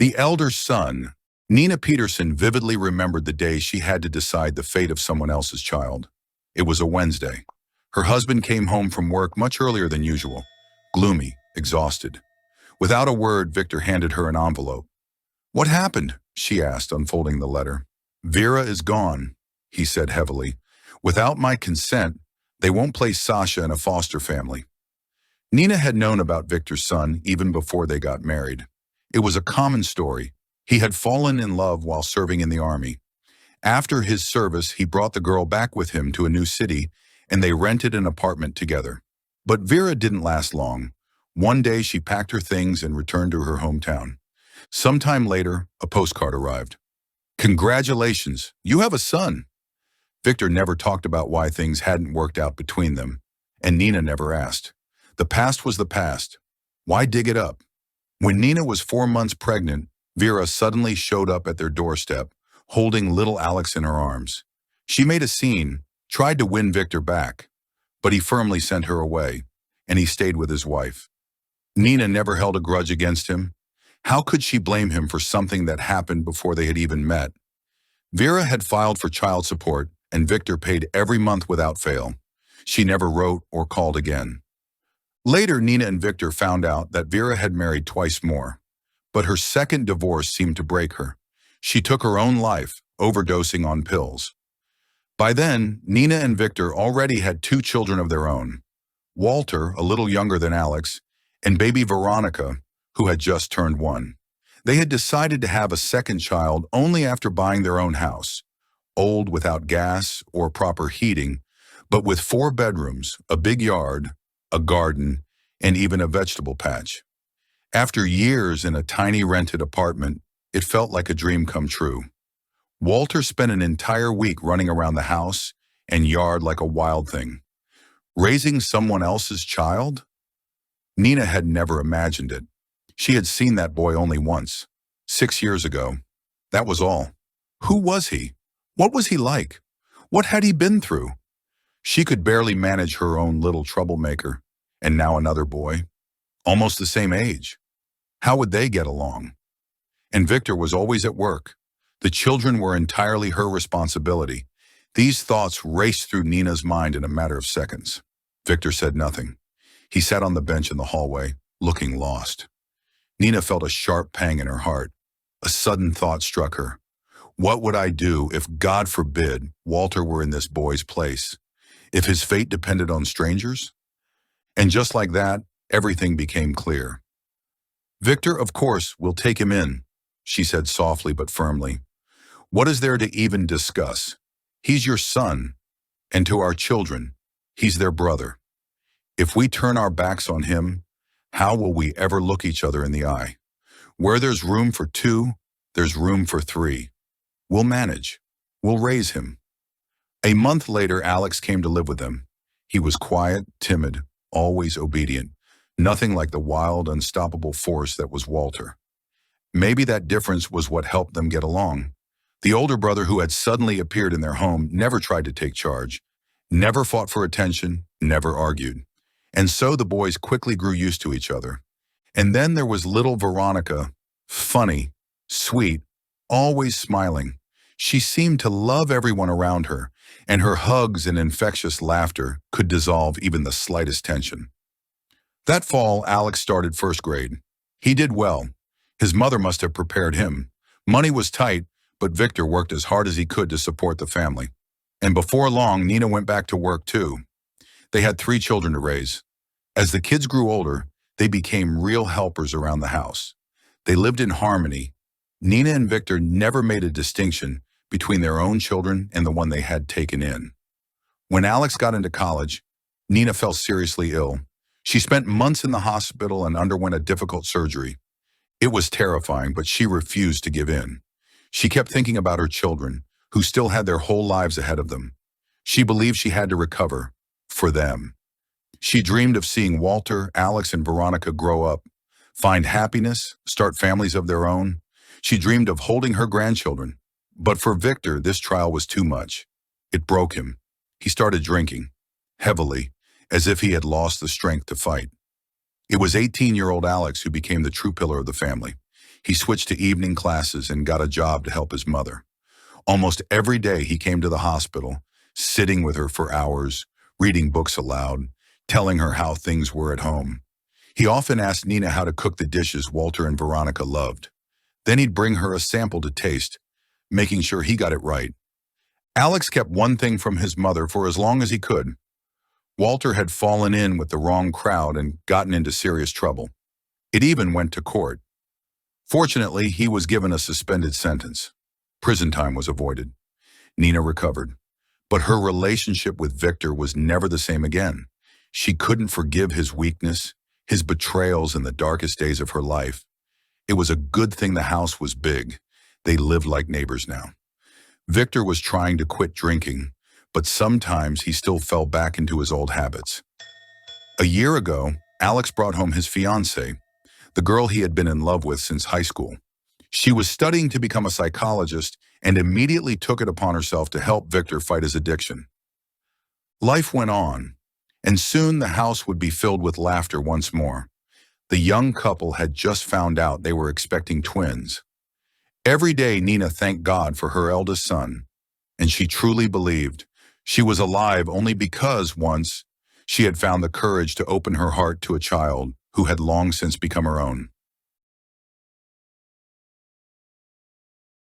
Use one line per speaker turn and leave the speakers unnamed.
The elder son, Nina Peterson vividly remembered the day she had to decide the fate of someone else's child. It was a Wednesday. Her husband came home from work much earlier than usual, gloomy, exhausted. Without a word, Victor handed her an envelope. "What happened?" she asked, unfolding the letter. "Vera is gone," he said heavily. "Without my consent, they won't place Sasha in a foster family." Nina had known about Victor's son even before they got married. It was a common story. He had fallen in love while serving in the army. After his service, he brought the girl back with him to a new city, and they rented an apartment together. But Vera didn't last long. One day, she packed her things and returned to her hometown. Sometime later, a postcard arrived. "Congratulations, you have a son." Victor never talked about why things hadn't worked out between them, and Nina never asked. The past was the past. Why dig it up? When Nina was 4 months pregnant, Vera suddenly showed up at their doorstep, holding little Alex in her arms. She made a scene, tried to win Victor back, but he firmly sent her away, and he stayed with his wife. Nina never held a grudge against him. How could she blame him for something that happened before they had even met? Vera had filed for child support, and Victor paid every month without fail. She never wrote or called again. Later, Nina and Victor found out that Vera had married twice more, but her second divorce seemed to break her. She took her own life, overdosing on pills. By then, Nina and Victor already had 2 children of their own. Walter, a little younger than Alex, and baby Veronica, who had just turned 1. They had decided to have a second child only after buying their own house, old without gas or proper heating, but with 4 bedrooms, a big yard, a garden, and even a vegetable patch. After years in a tiny rented apartment, it felt like a dream come true. Walter spent an entire week running around the house and yard like a wild thing. Raising someone else's child? Nina had never imagined it. She had seen that boy only once, 6 years ago. That was all. Who was he? What was he like? What had he been through? She could barely manage her own little troublemaker, and now another boy, almost the same age. How would they get along? And Victor was always at work. The children were entirely her responsibility. These thoughts raced through Nina's mind in a matter of seconds. Victor said nothing. He sat on the bench in the hallway, looking lost. Nina felt a sharp pang in her heart. A sudden thought struck her. What would I do if, God forbid, Walter were in this boy's place? If his fate depended on strangers? And just like that, everything became clear. "Victor, of course, will take him in," she said softly but firmly. "What is there to even discuss? He's your son, and to our children, he's their brother. If we turn our backs on him, how will we ever look each other in the eye? Where there's room for 2, there's room for 3. We'll manage. We'll raise him." A month later, Alex came to live with them. He was quiet, timid, always obedient. Nothing like the wild, unstoppable force that was Walter. Maybe that difference was what helped them get along. The older brother who had suddenly appeared in their home never tried to take charge, never fought for attention, never argued. And so the boys quickly grew used to each other. And then there was little Veronica, funny, sweet, always smiling. She seemed to love everyone around her, and her hugs and infectious laughter could dissolve even the slightest tension. That fall, Alex started first grade. He did well. His mother must have prepared him. Money was tight, but Victor worked as hard as he could to support the family. And before long, Nina went back to work too. They had 3 children to raise. As the kids grew older, they became real helpers around the house. They lived in harmony. Nina and Victor never made a distinction between their own children and the one they had taken in. When Alex got into college, Nina fell seriously ill. She spent months in the hospital and underwent a difficult surgery. It was terrifying, but she refused to give in. She kept thinking about her children, who still had their whole lives ahead of them. She believed she had to recover, for them. She dreamed of seeing Walter, Alex, and Veronica grow up, find happiness, start families of their own. She dreamed of holding her grandchildren. But for Victor, this trial was too much. It broke him. He started drinking, heavily, as if he had lost the strength to fight. It was 18-year-old Alex who became the true pillar of the family. He switched to evening classes and got a job to help his mother. Almost every day he came to the hospital, sitting with her for hours, reading books aloud, telling her how things were at home. He often asked Nina how to cook the dishes Walter and Veronica loved. Then he'd bring her a sample to taste, making sure he got it right. Alex kept one thing from his mother for as long as he could. Walter had fallen in with the wrong crowd and gotten into serious trouble. It even went to court. Fortunately, he was given a suspended sentence. Prison time was avoided. Nina recovered. But her relationship with Victor was never the same again. She couldn't forgive his weakness, his betrayals in the darkest days of her life. It was a good thing the house was big. They lived like neighbors now. Victor was trying to quit drinking, but sometimes he still fell back into his old habits. A year ago, Alex brought home his fiancée, the girl he had been in love with since high school. She was studying to become a psychologist and immediately took it upon herself to help Victor fight his addiction. Life went on, and soon the house would be filled with laughter once more. The young couple had just found out they were expecting twins. Every day Nina thanked God for her eldest son, and she truly believed she was alive only because once she had found the courage to open her heart to a child who had long since become her own.